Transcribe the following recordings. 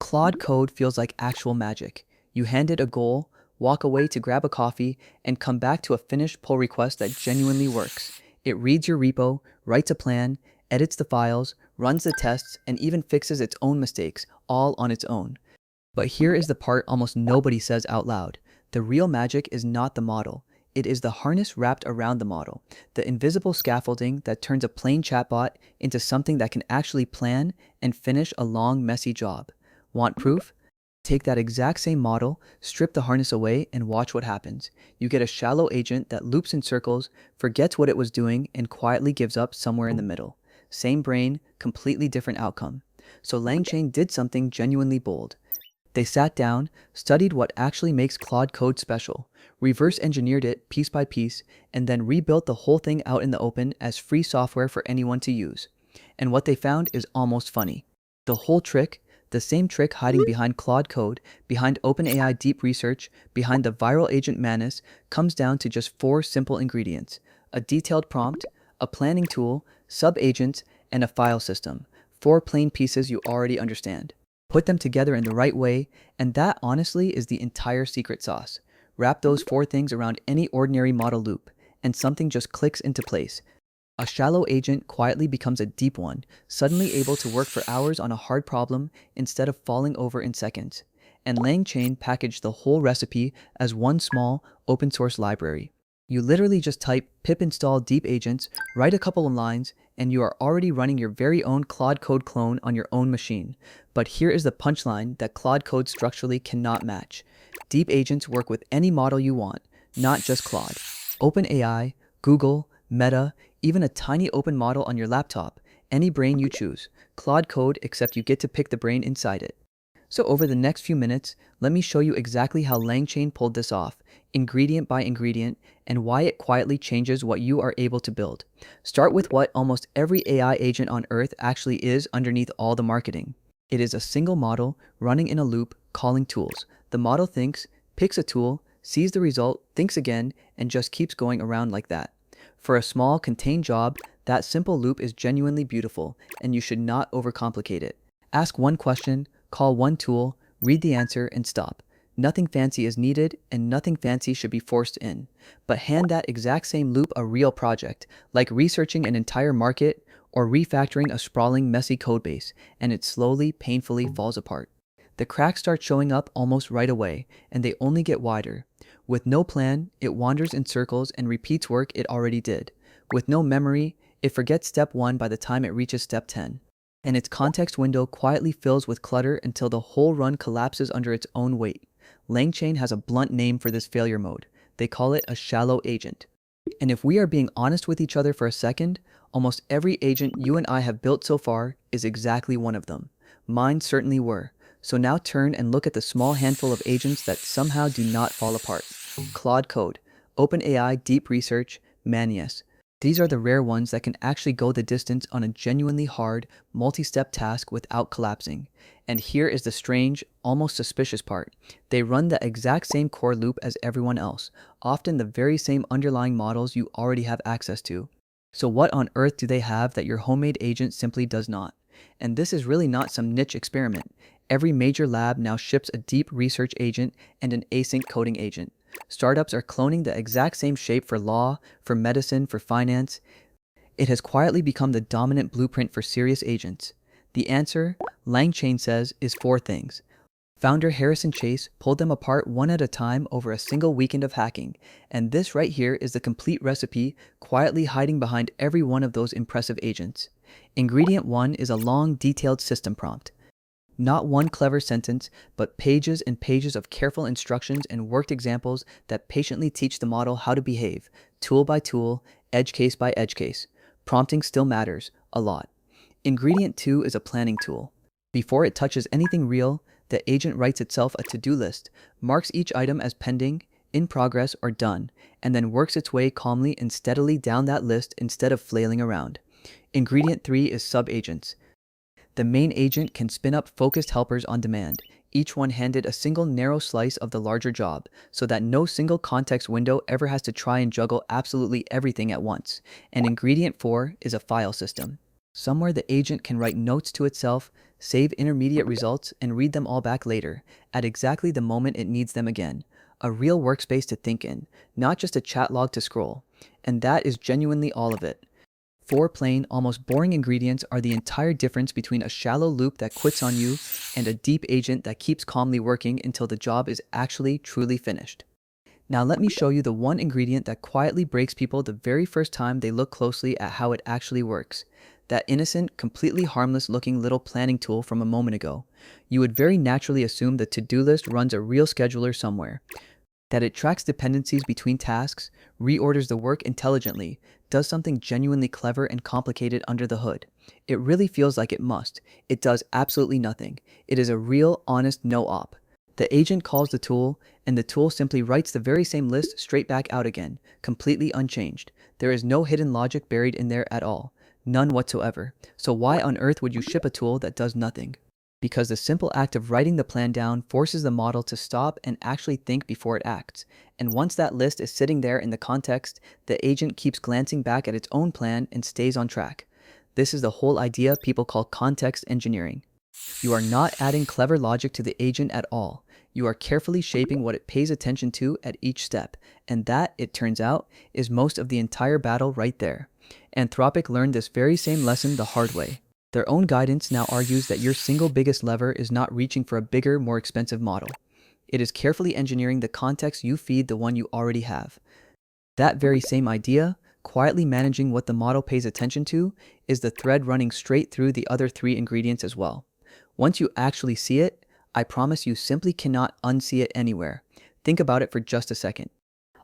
Claude Code feels like actual magic. You hand it a goal, walk away to grab a coffee, and come back to a finished pull request that genuinely works. It reads your repo, writes a plan, edits the files, runs the tests, and even fixes its own mistakes, all on its own. But here is the part almost nobody says out loud. The real magic is not the model. It is the harness wrapped around the model, the invisible scaffolding that turns a plain chatbot into something that can actually plan and finish a long, messy job. Want proof? Take that exact same model, strip the harness away, and watch what happens. You get a shallow agent that loops in circles, forgets what it was doing, and quietly gives up somewhere in the middle. Same brain, completely different outcome. So LangChain did something genuinely bold. They sat down, studied what actually makes Claude Code special, reverse engineered it piece by piece, and then rebuilt the whole thing out in the open as free software for anyone to use. And what they found is almost funny. The whole trick, the same trick hiding behind Claude Code, behind OpenAI Deep Research, behind the viral agent Manus, comes down to just 4 simple ingredients: a detailed prompt, a planning tool, sub-agents, and a file system. 4 plain pieces you already understand. Put them together in the right way, and that honestly is the entire secret sauce. Wrap those 4 things around any ordinary model loop, and something just clicks into place. A shallow agent quietly becomes a deep one, suddenly able to work for hours on a hard problem instead of falling over in seconds. And LangChain packaged the whole recipe as one small, open source library. You literally just type pip install deep agents, write a couple of lines, and you are already running your very own Claude Code clone on your own machine. But here is the punchline that Claude Code structurally cannot match. Deep agents work with any model you want, not just Claude. OpenAI, Google, Meta, even a tiny open model on your laptop, any brain you choose. Claude Code, except you get to pick the brain inside it. So over the next few minutes, let me show you exactly how LangChain pulled this off, ingredient by ingredient, and why it quietly changes what you are able to build. Start with what almost every AI agent on Earth actually is underneath all the marketing. It is a single model running in a loop, calling tools. The model thinks, picks a tool, sees the result, thinks again, and just keeps going around like that. For a small, contained job, that simple loop is genuinely beautiful, and you should not overcomplicate it. Ask one question, call one tool, read the answer, and stop. Nothing fancy is needed, and nothing fancy should be forced in. But hand that exact same loop a real project, like researching an entire market or refactoring a sprawling, messy codebase, and it slowly, painfully falls apart. The cracks start showing up almost right away, and they only get wider. With no plan, it wanders in circles and repeats work it already did. With no memory, it forgets step 1 by the time it reaches step 10. And its context window quietly fills with clutter until the whole run collapses under its own weight. LangChain has a blunt name for this failure mode. They call it a shallow agent. And if we are being honest with each other for a second, almost every agent you and I have built so far is exactly one of them. Mine certainly were. So now turn and look at the small handful of agents that somehow do not fall apart. Claude Code, OpenAI Deep Research, Manus. These are the rare ones that can actually go the distance on a genuinely hard, multi-step task without collapsing. And here is the strange, almost suspicious part. They run the exact same core loop as everyone else, often the very same underlying models you already have access to. So what on earth do they have that your homemade agent simply does not? And this is really not some niche experiment. Every major lab now ships a deep research agent and an async coding agent. Startups are cloning the exact same shape for law, for medicine, for finance. It has quietly become the dominant blueprint for serious agents. The answer, LangChain says, is 4 things. Founder Harrison Chase pulled them apart one at a time over a single weekend of hacking, and this right here is the complete recipe quietly hiding behind every one of those impressive agents. Ingredient 1 is a long, detailed system prompt. Not one clever sentence, but pages and pages of careful instructions and worked examples that patiently teach the model how to behave, tool by tool, edge case by edge case. Prompting still matters, a lot. Ingredient 2 is a planning tool. Before it touches anything real, the agent writes itself a to-do list, marks each item as pending, in progress, or done, and then works its way calmly and steadily down that list instead of flailing around. Ingredient 3 is sub-agents. The main agent can spin up focused helpers on demand, each one handed a single narrow slice of the larger job, so that no single context window ever has to try and juggle absolutely everything at once. And ingredient 4 is a file system. Somewhere the agent can write notes to itself, save intermediate results, and read them all back later, at exactly the moment it needs them again. A real workspace to think in, not just a chat log to scroll. And that is genuinely all of it. Four plain, almost boring ingredients are the entire difference between a shallow loop that quits on you and a deep agent that keeps calmly working until the job is actually truly finished. Now let me show you the one ingredient that quietly breaks people the very first time they look closely at how it actually works. That innocent, completely harmless looking little planning tool from a moment ago. You would very naturally assume the to-do list runs a real scheduler somewhere, that it tracks dependencies between tasks, reorders the work intelligently, does something genuinely clever and complicated under the hood. It really feels like it must. It does absolutely nothing. It is a real, honest no-op. The agent calls the tool, and the tool simply writes the very same list straight back out again, completely unchanged. There is no hidden logic buried in there at all. None whatsoever. So why on earth would you ship a tool that does nothing? Because the simple act of writing the plan down forces the model to stop and actually think before it acts. And once that list is sitting there in the context, the agent keeps glancing back at its own plan and stays on track. This is the whole idea people call context engineering. You are not adding clever logic to the agent at all. You are carefully shaping what it pays attention to at each step, and that, it turns out, is most of the entire battle right there. Anthropic learned this very same lesson the hard way. Their own guidance now argues that your single biggest lever is not reaching for a bigger, more expensive model. It is carefully engineering the context you feed the one you already have. That very same idea, quietly managing what the model pays attention to, is the thread running straight through the other three ingredients as well. Once you actually see it, I promise you simply cannot unsee it anywhere. Think about it for just a second.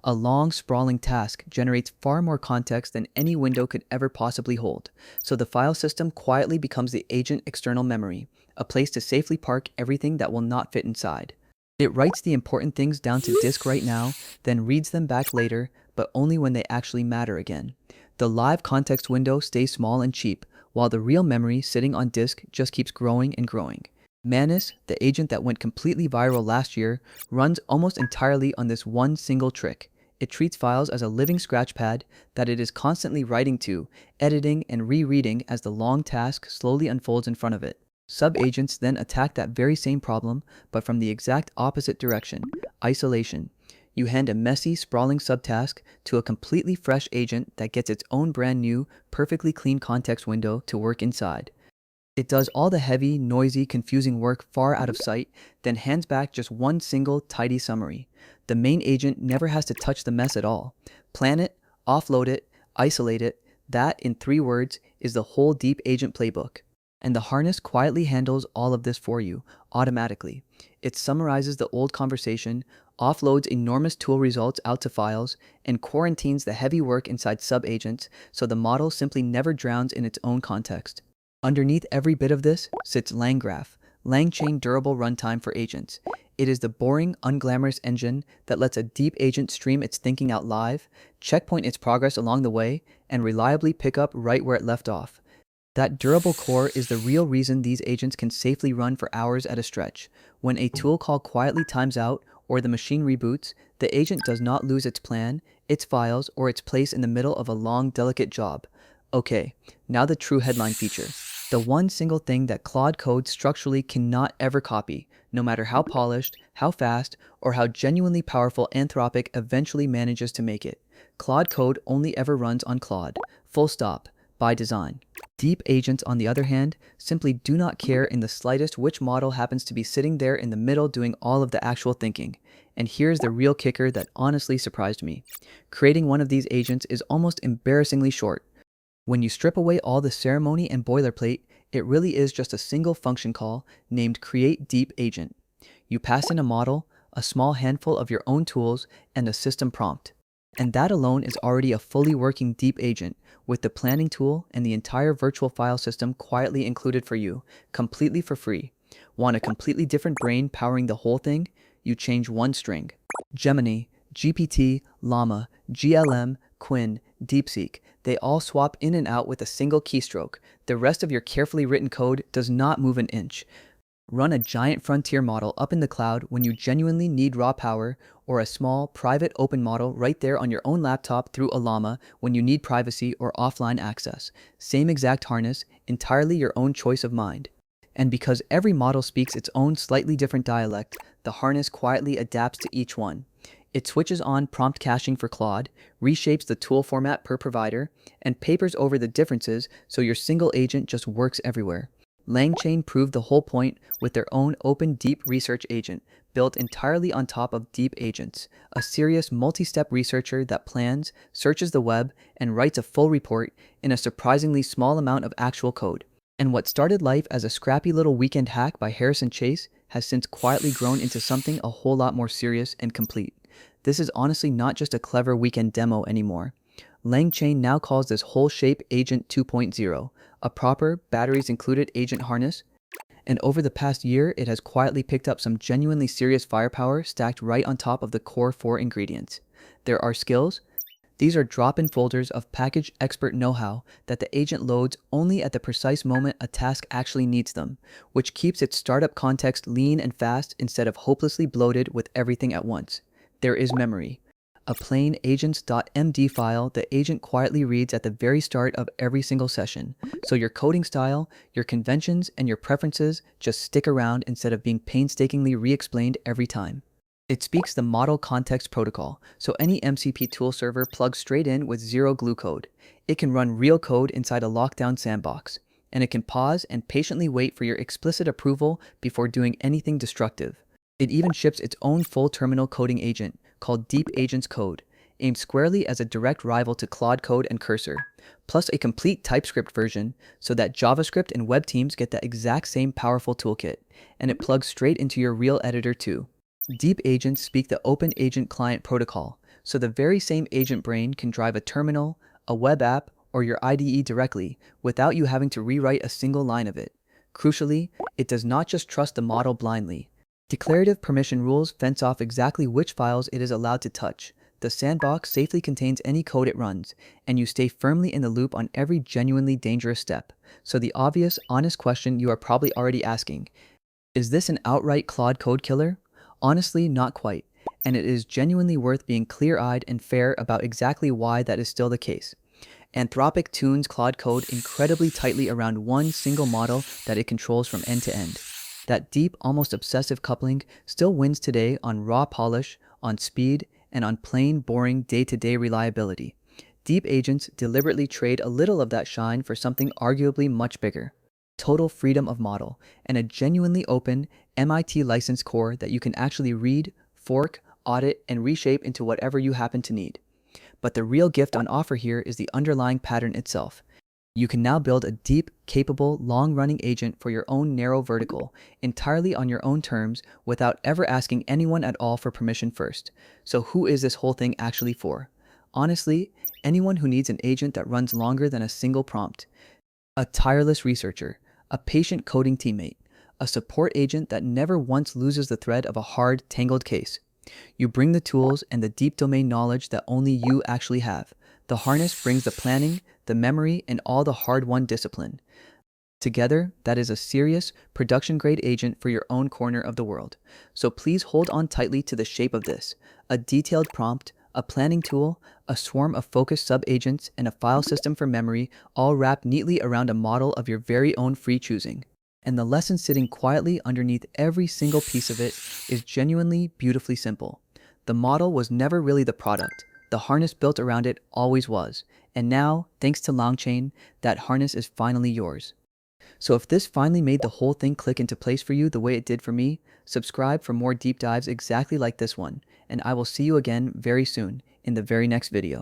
A long, sprawling task generates far more context than any window could ever possibly hold, so the file system quietly becomes the agent external memory, a place to safely park everything that will not fit inside. It writes the important things down to disk right now, then reads them back later, but only when they actually matter again. The live context window stays small and cheap, while the real memory sitting on disk just keeps growing and growing. Manus, the agent that went completely viral last year, runs almost entirely on this one single trick. It treats files as a living scratchpad that it is constantly writing to, editing, and rereading as the long task slowly unfolds in front of it. Sub-agents then attack that very same problem, but from the exact opposite direction: isolation. You hand a messy, sprawling subtask to a completely fresh agent that gets its own brand new, perfectly clean context window to work inside. It does all the heavy, noisy, confusing work far out of sight, then hands back just one single, tidy summary. The main agent never has to touch the mess at all. Plan it, offload it, isolate it. That, in 3 words, is the whole deep agent playbook. And the harness quietly handles all of this for you, automatically. It summarizes the old conversation, offloads enormous tool results out to files, and quarantines the heavy work inside sub-agents so the model simply never drowns in its own context. Underneath every bit of this sits LangGraph, LangChain durable runtime for agents. It is the boring, unglamorous engine that lets a deep agent stream its thinking out live, checkpoint its progress along the way, and reliably pick up right where it left off. That durable core is the real reason these agents can safely run for hours at a stretch. When a tool call quietly times out or the machine reboots, the agent does not lose its plan, its files, or its place in the middle of a long, delicate job. Okay, now the true headline feature. The one single thing that Claude Code structurally cannot ever copy, no matter how polished, how fast, or how genuinely powerful Anthropic eventually manages to make it. Claude Code only ever runs on Claude. Full stop. By design. Deep agents, on the other hand, simply do not care in the slightest which model happens to be sitting there in the middle doing all of the actual thinking. And here's the real kicker that honestly surprised me. Creating one of these agents is almost embarrassingly short. When you strip away all the ceremony and boilerplate, it really is just a single function call named Create Deep Agent. You pass in a model, a small handful of your own tools, and a system prompt. And that alone is already a fully working deep agent, with the planning tool and the entire virtual file system quietly included for you, completely for free. Want a completely different brain powering the whole thing? You change one string. Gemini, GPT, Llama, GLM, Quinn, DeepSeek, they all swap in and out with a single keystroke. The rest of your carefully written code does not move an inch. Run a giant frontier model up in the cloud when you genuinely need raw power, or a small, private open model right there on your own laptop through Ollama when you need privacy or offline access. Same exact harness, entirely your own choice of mind. And because every model speaks its own slightly different dialect, the harness quietly adapts to each one. It switches on prompt caching for Claude, reshapes the tool format per provider, and papers over the differences so your single agent just works everywhere. LangChain proved the whole point with their own open deep research agent, built entirely on top of DeepAgents, a serious multi-step researcher that plans, searches the web, and writes a full report in a surprisingly small amount of actual code. And what started life as a scrappy little weekend hack by Harrison Chase has since quietly grown into something a whole lot more serious and complete. This is honestly not just a clever weekend demo anymore. LangChain now calls this whole shape Agent 2.0, a proper, batteries included agent harness, and over the past year it has quietly picked up some genuinely serious firepower stacked right on top of the core 4 ingredients. There are skills. These are drop-in folders of package expert know-how that the agent loads only at the precise moment a task actually needs them, which keeps its startup context lean and fast instead of hopelessly bloated with everything at once. There is memory. A plain agents.md file the agent quietly reads at the very start of every single session, so your coding style, your conventions, and your preferences just stick around instead of being painstakingly re-explained every time. It speaks the Model Context Protocol, so any MCP tool server plugs straight in with zero glue code. It can run real code inside a lockdown sandbox, and it can pause and patiently wait for your explicit approval before doing anything destructive. It even ships its own full terminal coding agent, called DeepAgents Code, aimed squarely as a direct rival to Claude Code and Cursor, plus a complete TypeScript version so that JavaScript and web teams get the exact same powerful toolkit, and it plugs straight into your real editor too. DeepAgents speak the Open Agent Client Protocol, so the very same agent brain can drive a terminal, a web app, or your IDE directly without you having to rewrite a single line of it. Crucially, it does not just trust the model blindly. Declarative permission rules fence off exactly which files it is allowed to touch. The sandbox safely contains any code it runs, and you stay firmly in the loop on every genuinely dangerous step. So the obvious, honest question you are probably already asking, is this an outright Claude code killer? Honestly, not quite, and it is genuinely worth being clear-eyed and fair about exactly why that is still the case. Anthropic tunes Claude Code incredibly tightly around one single model that it controls from end to end. That deep, almost obsessive coupling still wins today on raw polish, on speed, and on plain, boring, day-to-day reliability. DeepAgents deliberately trade a little of that shine for something arguably much bigger. Total freedom of model, and a genuinely open, MIT licensed core that you can actually read, fork, audit, and reshape into whatever you happen to need. But the real gift on offer here is the underlying pattern itself. You can now build a deep, capable, long-running agent for your own narrow vertical, entirely on your own terms, without ever asking anyone at all for permission first. So who is this whole thing actually for? Honestly, anyone who needs an agent that runs longer than a single prompt. A tireless researcher, a patient coding teammate, a support agent that never once loses the thread of a hard, tangled case. You bring the tools and the deep domain knowledge that only you actually have. The harness brings the planning, the memory, and all the hard-won discipline. Together, that is a serious, production-grade agent for your own corner of the world. So please hold on tightly to the shape of this: a detailed prompt, a planning tool, a swarm of focused sub-agents, and a file system for memory, all wrapped neatly around a model of your very own free choosing. And the lesson sitting quietly underneath every single piece of it is genuinely, beautifully simple. The model was never really the product. The harness built around it always was. And now, thanks to LangChain, that harness is finally yours. So if this finally made the whole thing click into place for you the way it did for me, subscribe for more deep dives exactly like this one, and I will see you again very soon in the very next video.